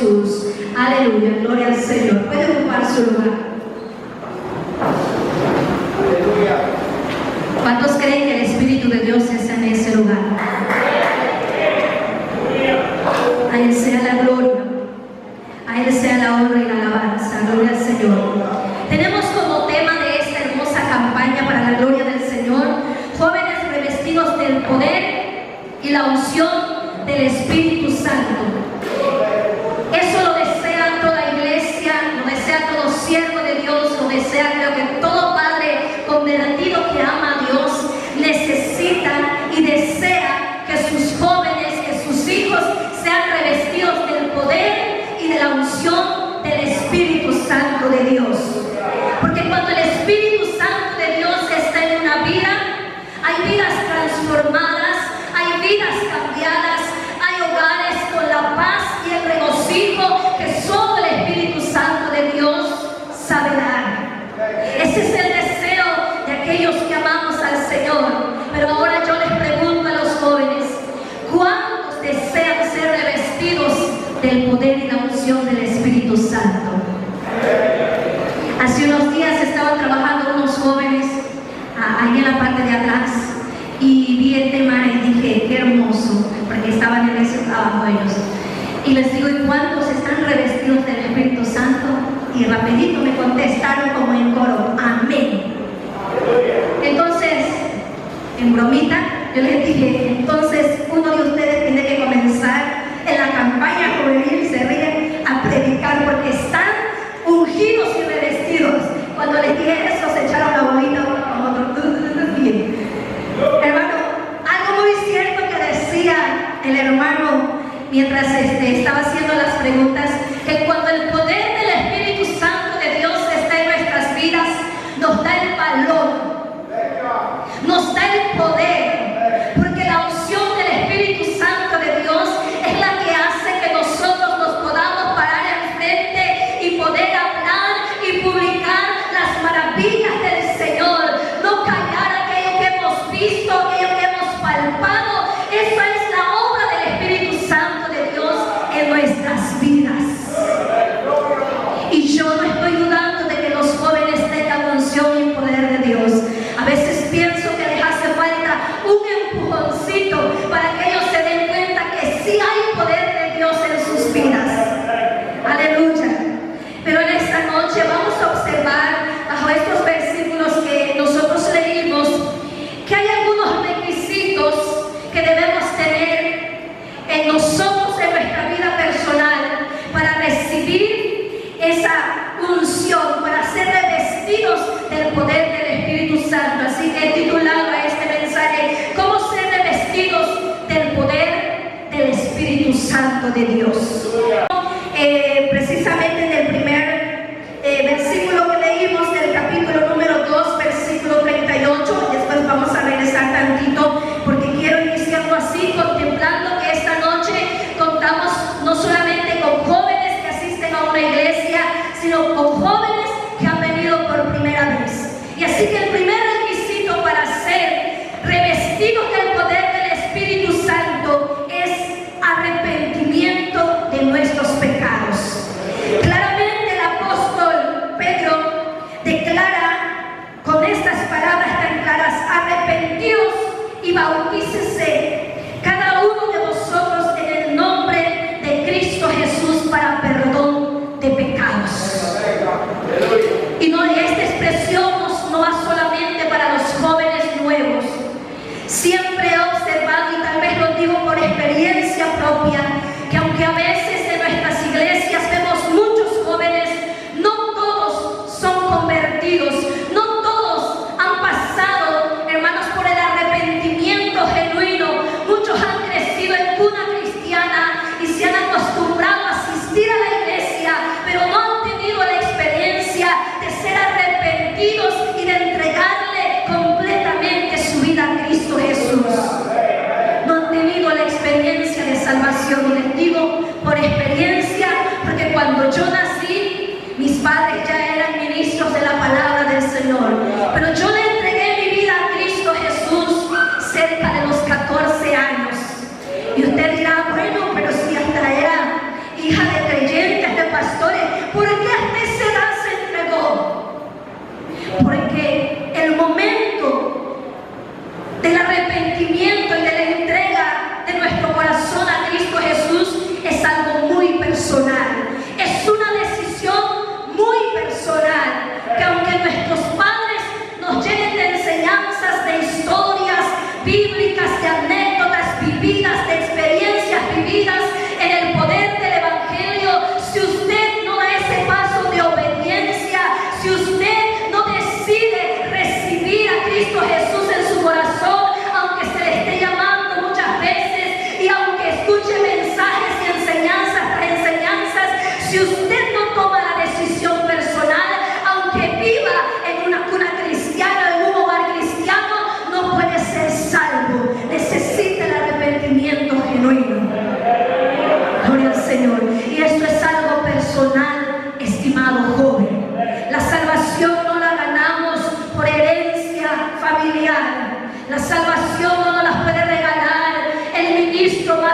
Jesús. Aleluya, gloria al Señor. Puede ocupar su lugar. Aleluya. ¿Cuántos creen que el Espíritu de Dios está en ese lugar? A Él sea la gloria, a Él sea la honra y la alabanza. Gloria al Señor. Tenemos como tema de esta hermosa campaña para la gloria del Señor, jóvenes revestidos del poder y la unción del Espíritu Santo. Eso lo desea toda iglesia, lo desea todo siervo de Dios, lo desea, creo que todo padre convertido que ama a Dios necesita y desea que sus jóvenes, que sus hijos sean revestidos del poder y de la unción del Espíritu Santo de Dios. Porque cuando el Espíritu Santo de Dios está en una vida, hay vidas transformadas, hay vidas cambiadas, hay hogares con la paz y el regocijo que solo el Espíritu Santo de Dios sabe dar. Ese es el deseo de aquellos que amamos al Señor. Pero ahora yo les pregunto a los jóvenes, ¿cuántos desean ser revestidos del poder y la unción del Espíritu Santo? Hace unos días estaban trabajando unos jóvenes ahí en la parte de atrás y vi el tema y dije, qué hermoso, porque estaban en ese trabajo ellos. Y les digo, ¿y cuántos están revestidos del Espíritu Santo? Y rapidito me contestaron como en coro, amén. Entonces, en bromita, yo les dije, entonces uno de ustedes tiene que comenzar en la campaña juvenil, se ríen, a predicar, porque están ungidos y revestidos. Cuando les dije eso, se echaron la bolita uno con otro. Hermano, algo muy cierto que decía el hermano mientras estaba haciendo las preguntas, que cuando el poder del Espíritu Santo de Dios está en nuestras vidas, nos da el valor, nos da el poder, porque la unción del Espíritu Santo de Dios es la que hace que nosotros nos podamos parar enfrente y poder hablar y publicar las maravillas del Señor, no callar aquello que hemos visto, aquello que hemos palpado. Eso es la obra del Espíritu Santo de Dios en nuestras vidas. Y yo no estoy dudando de que los jóvenes tengan unción y poder de Dios. A veces pienso que les hace falta un empujoncito para que ellos se den cuenta que sí hay poder de Dios en sus vidas. Aleluya. Pero en esta noche vamos a observar bajo estos versículos que nosotros leímos que hay algunos requisitos que debemos tener en nosotros, en nuestra vida personal, para recibir esa unción, para ser revestidos del poder del Espíritu Santo. Así que he titulado a este mensaje, ¿cómo ser revestidos del poder del Espíritu Santo de Dios? Precisamente en el primer versículo que leímos del capítulo número 2, versículo 38, después vamos a regresar tantito porque quiero iniciarlo así, contemplando que esta noche contamos no solamente con jóvenes que asisten a una iglesia, sino con jóvenes que han venido por primera vez. Y así que el primer requisito para ser revestidos del poder del Espíritu Santo es arrepentimiento de nuestros pecados. Claramente el apóstol Pedro declara con estas palabras tan claras: arrepentíos y bautícese cada uno de vosotros en el nombre de Cristo Jesús para perdón de pecados. Y no, esta expresión no va solamente para los jóvenes nuevos. Siempre he observado, y tal vez lo digo por experiencia propia, que aunque a veces en nuestras iglesias vemos muchos jóvenes, no todos son convertidos, no todos han pasado, hermanos, por el arrepentimiento genuino. Muchos han crecido en cuna cristiana y se han acostumbrado a asistir a la iglesia, pero no han tenido la experiencia de ser arrepentidos y de entregarle completamente su vida a Cristo Jesús. No han tenido la experiencia de salvación. Y les digo por experiencia, porque cuando yo nací, mis padres ya eran ministros de la palabra del Señor, pero yo le entregué mi vida a Cristo Jesús cerca de los 14 años. Y usted dirá, bueno, pero si hasta era hija de creyentes,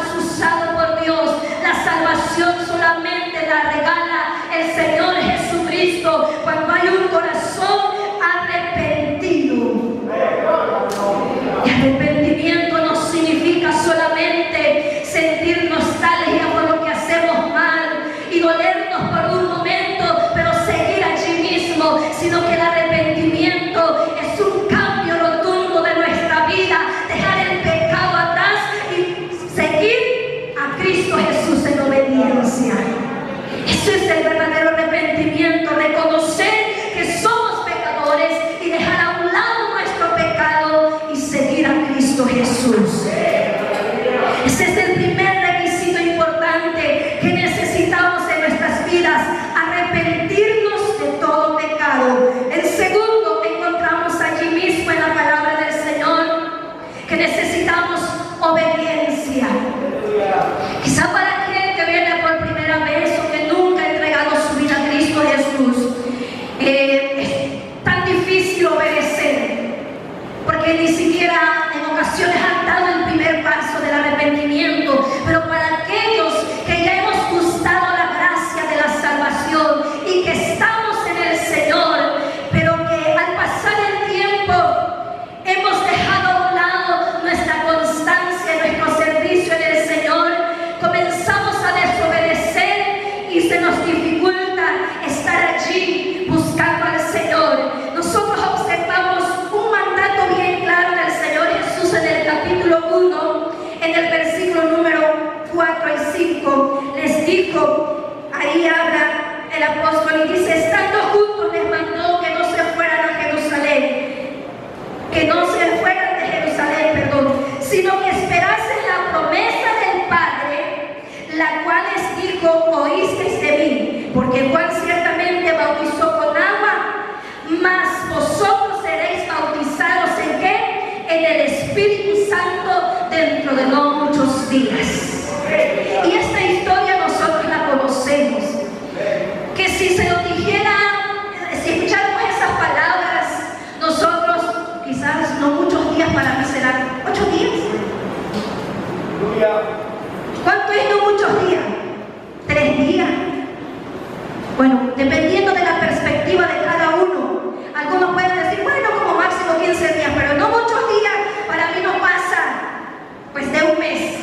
has usado por Dios. La salvación solamente la regala el Señor Jesucristo cuando hay un corazón arrepentido. Y arrepentimiento no significa solamente sentir nostalgia por lo que hacemos mal y dolernos por un momento, pero seguir allí mismo, sino que el arrepentimiento es un cambio rotundo de nuestra vida, dejar el pecado atrás y seguir a Cristo Jesús en obediencia. Eso es el verdadero arrepentimiento, reconocer que somos pecadores y dejar a un lado nuestro pecado y seguir a Cristo Jesús. Ese es el primer requisito importante que necesitamos en nuestras vidas, arrepentirnos de todo pecado. El segundo que encontramos allí mismo en la palabra del Señor, que necesitamos obediencia. Quizá para aquel que viene por primera vez o que nunca ha entregado su vida a Cristo Jesús, es tan difícil obedecer, porque ni siquiera en ocasiones han dado el primer paso del arrepentimiento. Pero para aquellos que ya hemos gustado la gracia de la salvación y que estamos en el Señor, pero que al pasar el tiempo hemos dejado a un lado nuestra constancia, nuestro servicio en el Señor, comenzamos a desobedecer y se nos dificulta estar allí buscando al Señor. Nosotros observamos un mandato bien claro del Señor Jesús en el capítulo 1, en el versículo número 4 y 5. Les dijo, ahí habla el apóstol y dice: estando juntos les mandó que no se fueran a Jerusalén, sino que esperasen la promesa del Padre, la cual les dijo: oísteis de mí, porque Juan ciertamente bautizó con agua, mas vosotros seréis bautizados ¿en qué? En el Espíritu Santo dentro de no muchos días. Y esta historia nosotros la conocemos, que si se nos dijera, si escucháramos esas palabras, nosotros quizás no muchos días, para mí serán 8 días. ¿Cuánto es no muchos días? 3 días. Bueno, dependiendo de la perspectiva de cada uno. Algunos pueden decir, bueno, como máximo 15 días, pero no muchos días, para mí no pasa pues de un mes.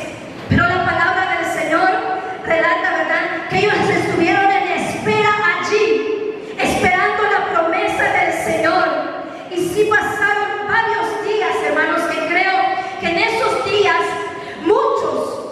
Pero la palabra del Señor relata, ¿verdad?, que ellos estuvieron en espera allí, esperando la promesa del Señor. Y sí pasaron varios días, hermanos, que creo que en esos días muchos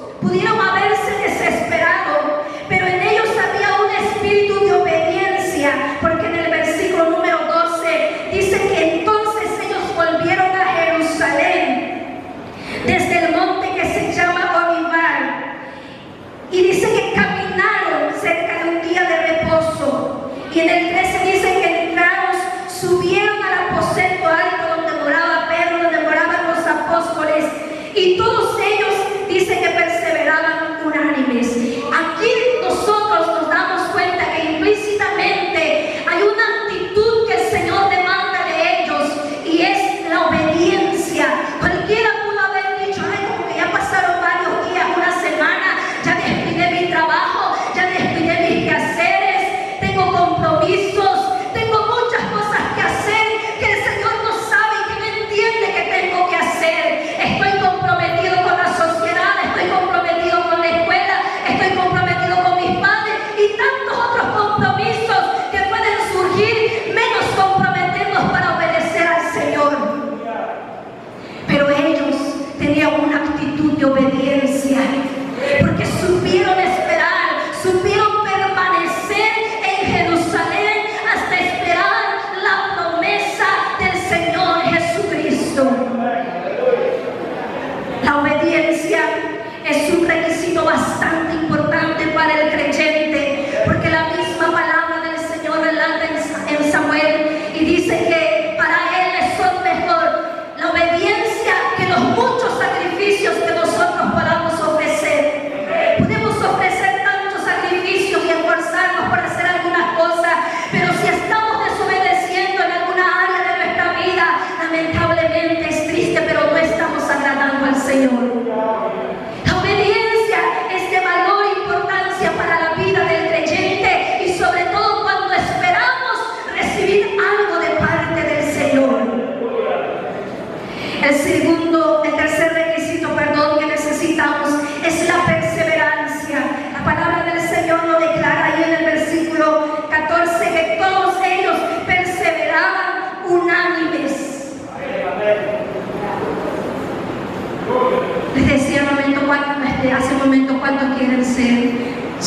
ser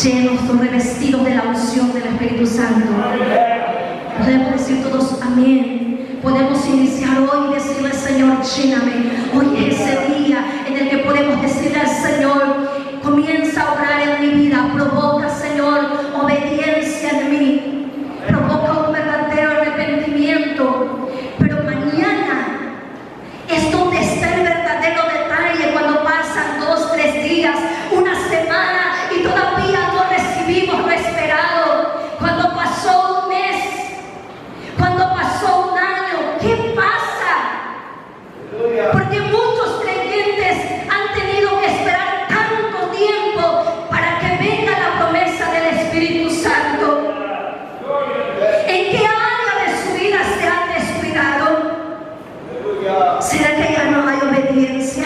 llenos o revestidos de la unción del Espíritu Santo. Podemos decir todos amén. Podemos iniciar hoy y decirle al Señor, lléname. Hoy es ese día en el que podemos decirle al Señor, comienza a obrar en mi vida, provoca, Señor, obediencia en mí, provoca un verdadero arrepentimiento. Pero mañana es donde está el verdadero detalle, cuando pasan 2, 3 días, una semana y todavía no recibimos lo esperado. Cuando pasó un mes, cuando pasó un año, ¿qué pasa? Porque muchos creyentes han tenido que esperar tanto tiempo para que venga la promesa del Espíritu Santo. ¿En qué área de su vida se han descuidado? ¿Será que ya no hay obediencia?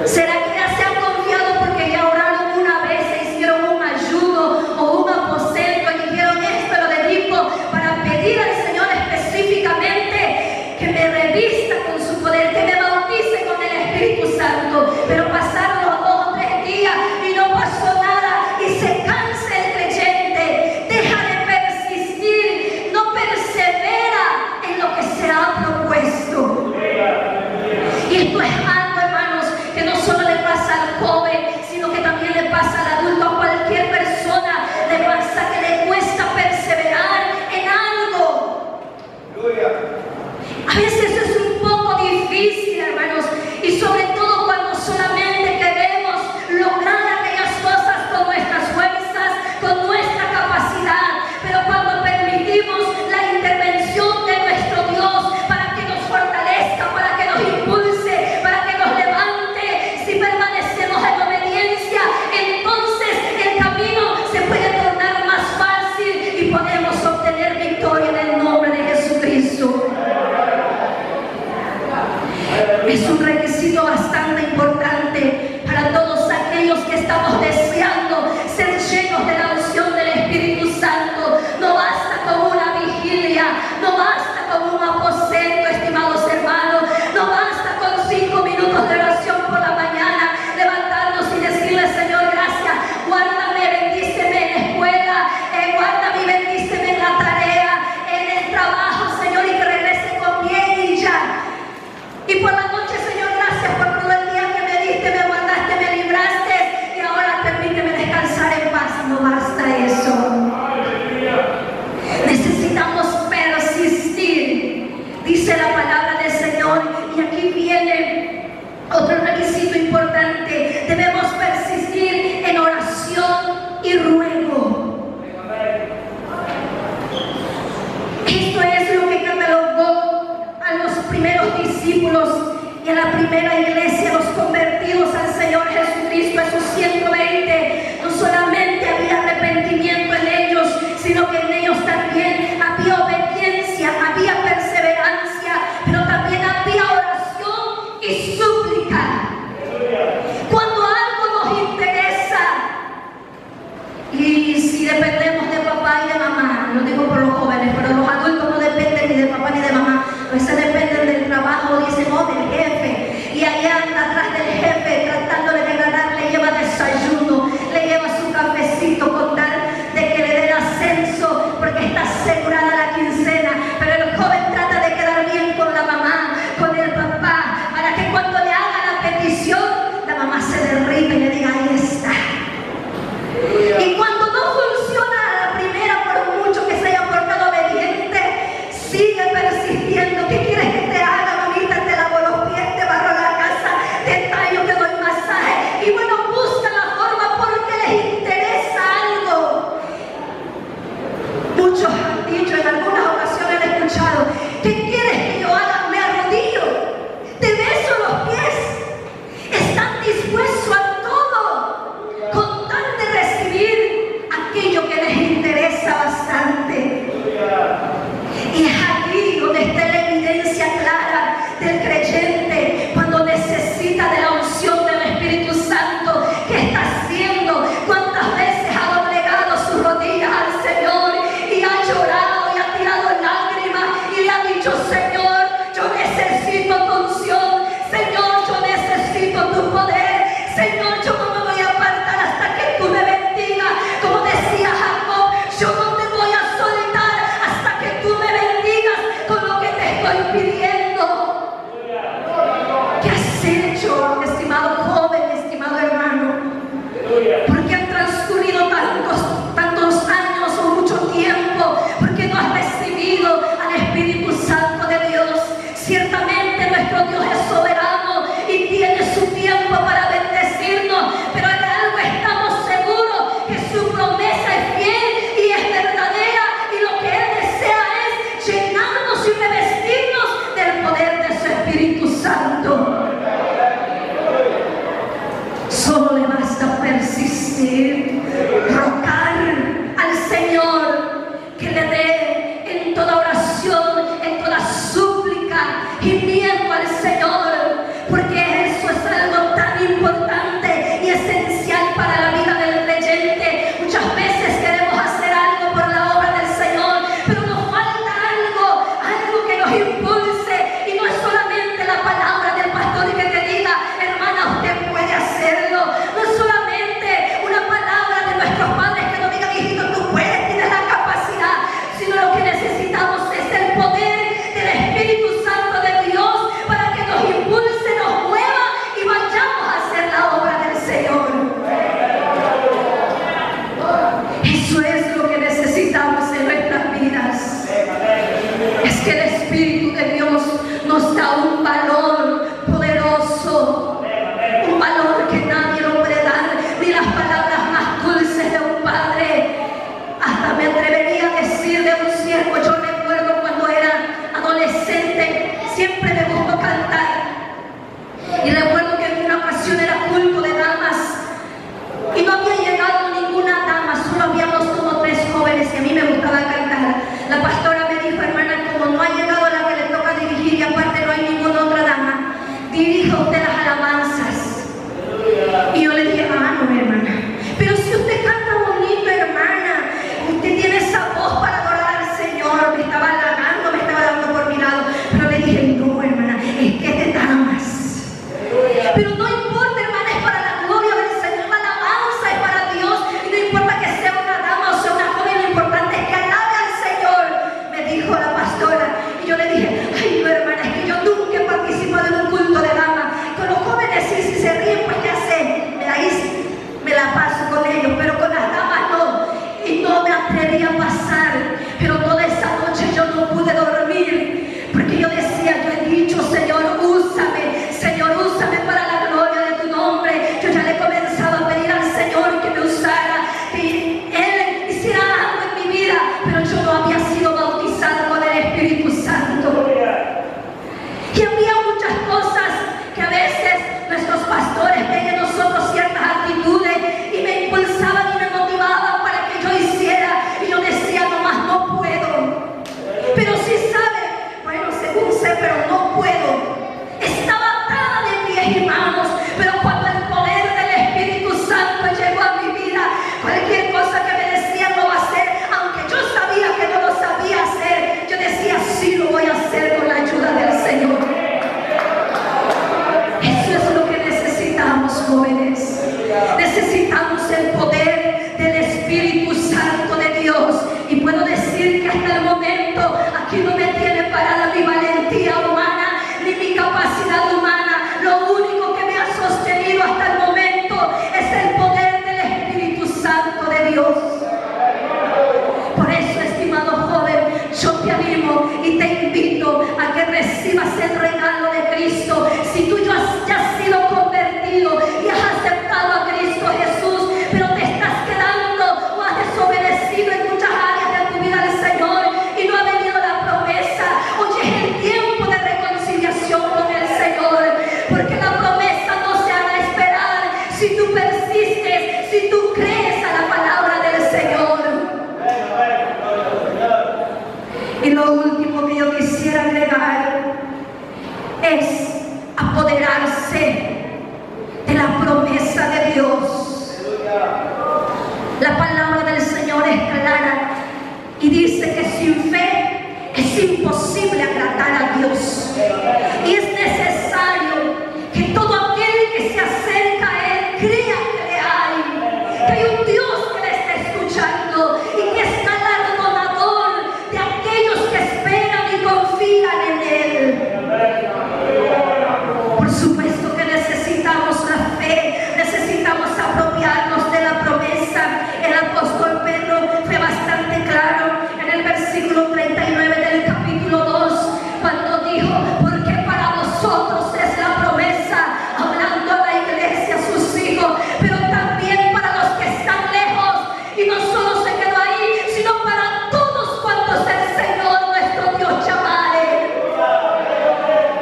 ¿Será que ya se han confiado porque ya oraron una vez, se hicieron un ayuno o un aposento y dijeron esto lo dedico para pedir al Señor específicamente que me revista con su poder, que me bautice con el Espíritu Santo? Pero pasaron los 2 o 3 días y no pasó nada y se cansa el creyente, deja de persistir, no persevera en lo que se ha propuesto. Y esto es algo, hermanos, que no solo le pasa al joven, sino que también le pasa al adulto, a cualquier persona le pasa que le cuesta perseverar en algo. A veces es un poco difícil, hermanos, y sobre todo cuando solamente queremos lograr aquellas cosas con nuestras fuerzas, con nuestra capacidad, pero cuando permitimos la intervención de nuestro Dios para que nos fortalezca, para que nos impulse, para que nos levante, si permanecemos en obediencia, entonces el camino se puede tornar más fácil y podemos obtener victoria en el nombre de Jesucristo. Es un requisito bastante importante para todos aquellos que estamos deseando ser llenos de la unción del Espíritu Santo. No basta con una vigilia, no basta con un aposento, estimados hermanos, no basta con 5 minutos de oración por la mañana, levantarnos y decirle, Señor, gracias, guárdame, bendíceme en la escuela, guárdame y bendíceme en la tarea, en el trabajo, Señor, y que regrese con bien y ya. Y por la noche, Señor, gracias por todo el día que me diste, me guardaste, me libraste, y ahora permíteme descansar en paz. No basta eso. Necesitamos persistir, dice la palabra del Señor. Y aquí viene otro requisito importante: debemos persistir en oración y ruego. Esto es lo que catalogó a los primeros discípulos y a la primera iglesia, los convertidos al Señor Jesucristo, esos 120. No solamente había arrepentimiento en ellos, sino que en ellos también había obediencia, había perseverancia, pero también había oración y súplica. Cuando algo nos interesa, y si dependemos de papá y de mamá, no digo por los jóvenes, pero los adultos no dependen ni de papá ni de mamá, a veces dependen del trabajo, dicen, oh, del jefe, y ahí anda atrás del jefe tratándole de ganar, le lleva desayuno, le lleva su cafecito con tal de que le dé el ascenso porque está asegurada la quincena. Pero el joven trata de quedar bien con la mamá, con el papá, para que cuando le haga la petición, la mamá se derrite y le diga, ahí está. Y cuando no funciona a la primera, por mucho que se haya portado obediente, sigue persistiendo. ¿Qué quieres que te haga, mamita? Te lavo los pies, te barro la casa, te tallo, te doy masaje. Y bueno, busca la forma porque les interesa algo. Muchos han dicho en Espíritu de Dios nos da un valor poderoso, un valor que nadie lo puede dar, ni las palabras más dulces de un padre. Hasta me atrevería a decir de un siervo. Yo recuerdo cuando era adolescente, siempre me gustó cantar, y recuerdo que en una ocasión era culto de damas y no había llegado ninguna dama, solo habíamos como 3 jóvenes y a mí me gustaba cantar. La pastora me dijo: hermana, como no ha llegado la que le toca dirigir y aparte no hay ninguna otra dama, dirija usted las alabanzas. Y yo le dije: ah, no, hermana, pero si usted canta bonito, hermana, usted tiene esa voz para adorar al Señor. Me estaba halagando, me estaba dando por mi lado, pero le dije: no, hermana, es que es de damas. Pero no importa, hermana, es para la gloria del Señor, la alabanza es para Dios, y no importa que sea una dama o sea una joven, lo importante es que alabe al Señor, me dijo la pastora. Y yo le dije: ay, no, hermana, es que yo nunca he participado en un culto de damas. Con los jóvenes sí, si se ríen, pues ya sé, me la paso con ellos, pero con las damas no. Y no me atreví a pasar, pero toda esa noche yo no pude dormir, porque yo decía: yo he dicho, Señor, úsame, Señor, úsame para la gloria de tu nombre. Yo ya le comenzaba a pedir al Señor que me usara, que Él hiciera algo en mi vida, pero yo no había sido bautizada con el Espíritu Santo. Y había muchas cosas que a veces nuestros pastores ven en nosotros ciertas actitudes y me impulsaban y me motivaban para que yo hiciera, y yo decía: no más, no puedo. Pero sí sabe, bueno, según sé, pero no puedo. Estaba atada de pies y manos, pero cuando el poder del Espíritu Santo llegó a mi vida, cualquier cosa que me decían no va a hacer, aunque yo sabía que no lo sabía hacer, yo decía: sí, lo voy a hacer con la ayuda del Señor. Eso es lo que necesitamos, jóvenes. Necesitamos el poder del Espíritu Santo de Dios. Y puedo decir que hasta el momento aquí no me tiene parada mi valentía humana ni mi capacidad humana. Lo único que me ha sostenido hasta el momento es el poder del Espíritu Santo de Dios. Por eso, estimado joven, yo te animo y te invito a que recibas el regalo de Cristo. Si tú ya has sido convertido y has aceptado a Cristo Jesús, pero te estás quedando o has desobedecido en muchas áreas de tu vida al Señor y no ha venido la promesa, hoy es el tiempo de reconciliación con el Señor, porque la promesa no se hará esperar si tú persistes, si tú crees a la palabra del Señor. Y lo último que yo quisiera agregar es apoderarse de la promesa de Dios. La palabra del Señor es clara y dice que sin fe es imposible agradar a Dios, y es necesario que todo aquel que se acerca a Él crea que hay un Dios que le está escuchando y que es galardonador de aquellos que esperan y confían en Él. Por supuesto que necesitamos la fe, necesitamos apropiarnos de la promesa. El apóstol Pedro fue bastante claro en el versículo 39 del capítulo 2, cuando dijo: porque para vosotros es la promesa, hablando a la iglesia, a sus hijos, pero también para los que están lejos. Y no solo se quedó ahí, sino para todos cuantos el Señor nuestro Dios llamare.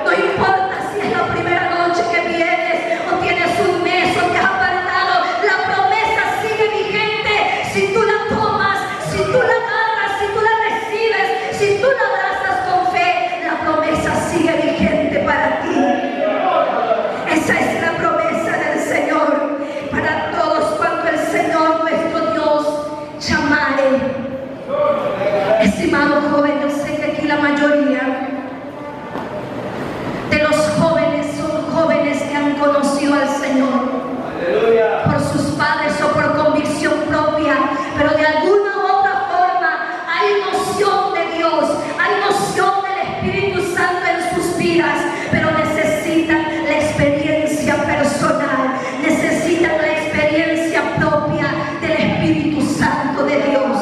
No importa si es la primera noche que vienes o tienes un mes o te has apartado, la promesa sigue vigente si tú la tomas, si tú la agarras, si tú la recibes, si tú la abrazas con fe. La promesa sigue vigente para ti. Esa es la promesa del Señor para todos cuanto el Señor nuestro Dios llamare. Estimado joven, yo sé que aquí la mayoría de los jóvenes son jóvenes que han conocido al Señor. Aleluya. Por sus padres o por convicción propia, pero de alguna u otra forma hay noción de Dios, hay noción del Espíritu Santo en sus vidas, pero necesitan la experiencia personal, necesitan la experiencia propia del Espíritu Santo de Dios.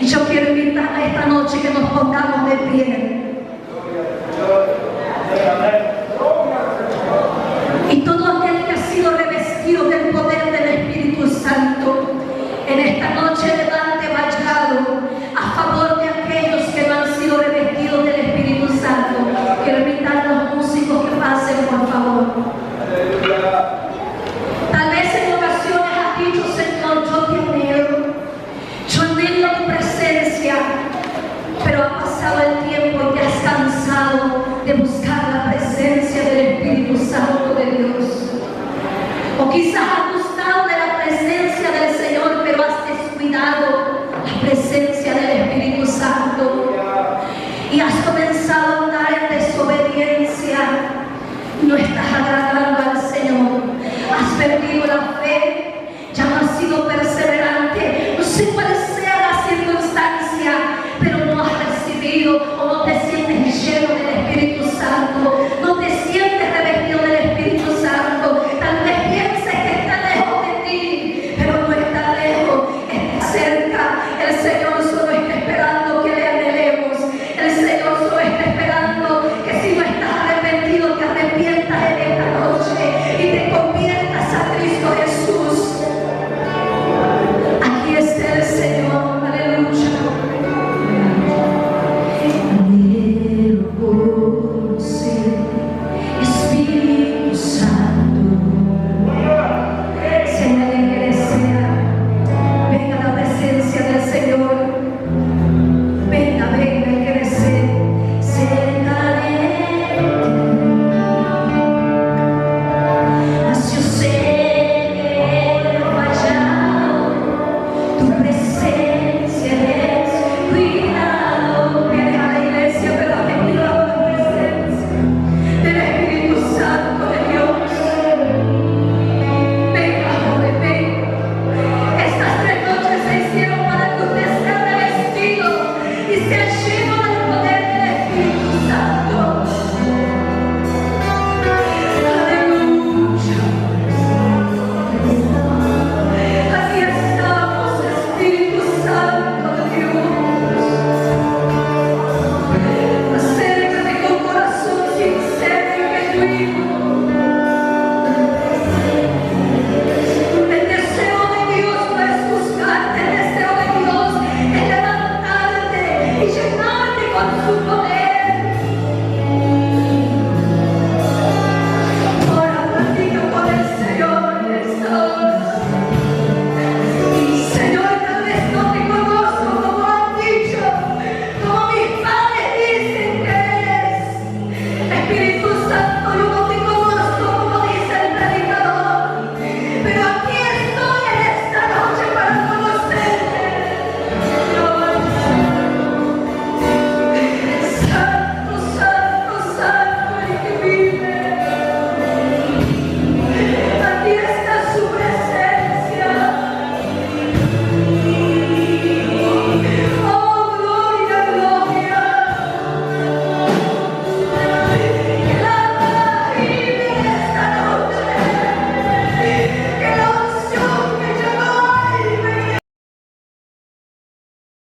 Y yo quiero invitar a esta noche que nos pongamos de pie. de buscar la presencia del Espíritu Santo de Dios. O quizás has gustado de la presencia del Señor, pero has descuidado la presencia del Espíritu Santo. Y has comenzado a andar en desobediencia. No estás agradando al Señor. Has perdido la fe. Ya no has sido perseverante. No sé cuál sea la circunstancia, pero no has recibido o no te sientes lleno del Espíritu Santo. No te sientes revestido del Espíritu Santo. Tal vez pienses que está lejos de ti, pero no está lejos, está cerca. El Señor solo está esperando que le anhelemos. El Señor solo está esperando que si no estás arrepentido, te arrepientas en esta noche y te conviertas a Cristo Jesús. Aquí está el Señor, aleluya. Anhelo conocer, Espíritu Santo. Si hay alguien que desea, venga a la presencia del Señor. Venga, venga, el que desee, cerca de ti. Mas yo sé que he fallado, tu presencia es cuidado. Viene a la iglesia, pero te cuidado la presencia del Espíritu Santo de Dios. Venga, joven, venga. Estas 3 noches se hicieron para que usted sea revestido y sea lleno del poder del Espíritu